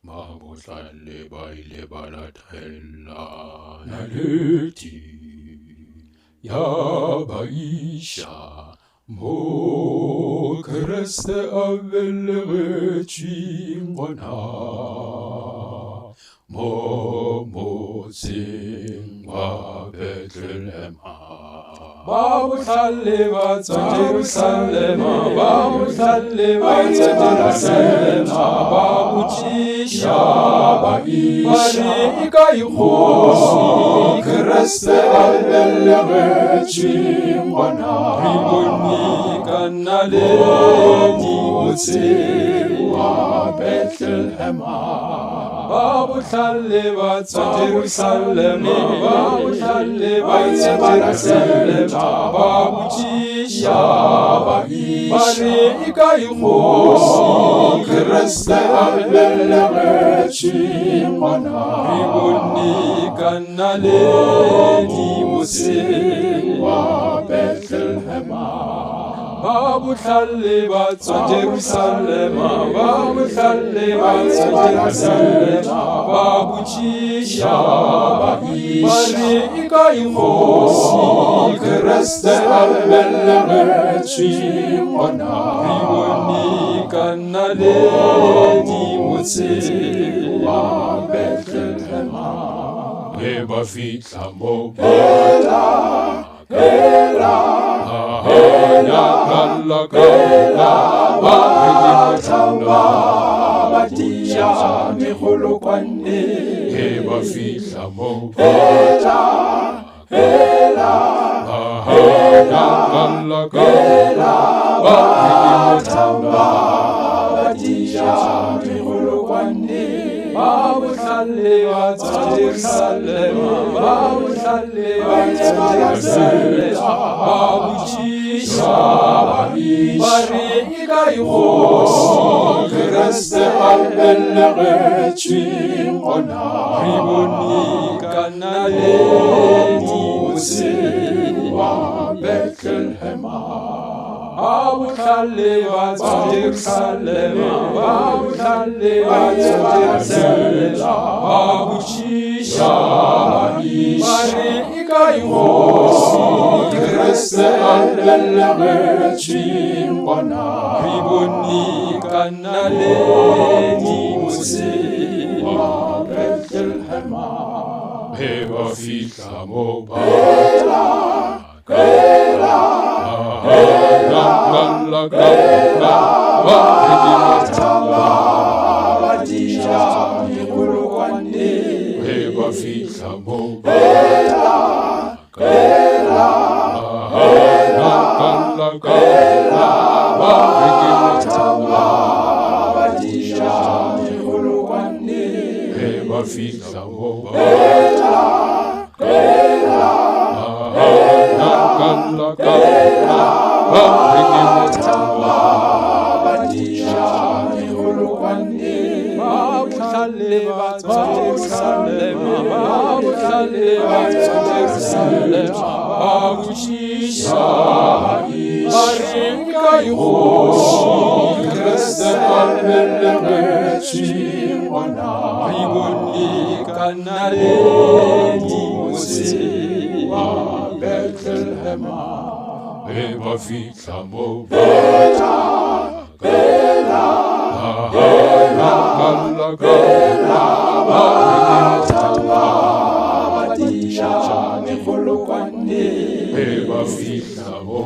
Mabohlale ba ile ba latella naledi ya ba isha mo Kriste a belegetšweng gona mo motseng wa Bethlehema. Ba bohlale ba tswa Jerusalema, ba bohlale ba tswa Jerusalema, ba botšiša ba re e ka ikgoši Kriste a belegetšweng gona. Re bone ka naledi motseng wa Bethlehema. Ba bohlale ba tswa Jerusalema, ba bohlale ba tswa Jerusalema, ba botšiša ba re e ka ikgoši Kriste a belegetšweng gona. Re bone ka naledi motseng wa Bethlehema. Ba bohlale ba tswa Jerusalema, ba bohlale ba tswa Jerusalema, ba botšiša ba re e ka ikgoši Kriste a belegetšweng gona. Re bone ka naledi motseng wa Bethlehema. Ge ba fihla mo ba thaba ba dia megolokwane. Ge ba fihla mo ba thaba ba dia megolokwane. Ba bohlale ba tswa Jerusalema, ba bohlale ba tswa Jerusalema, ba botšiša ba re e ka ikgoši Kriste a belegetšweng gona. Re bone ka naledi motseng wa Bethlehema. Ba bohlale ba tswa Jerusalema, ba bohlale ba tswa Jerusalema, ba botšiša ba re e ka ikgoši Kriste a belegetšweng gona. Re bone ka naledi motseng wa Bethlehema. Ge ba fihla mo ba thaba ba dia megolokwane. Ge ba fihla mo ba thaba ba dia megolokwane. Ge ba fihla mo ba bohlale ba tswa Jerusalema, ba bohlale ba tswa Jerusalema, ba botšiša ba re e ka ikgoši Kriste a belegetšweng gona. Re bone ka naledi motseng wa Bethlehema. Ge ba fihla mo thaba ba dia megolokwane. Ge ba fihla mo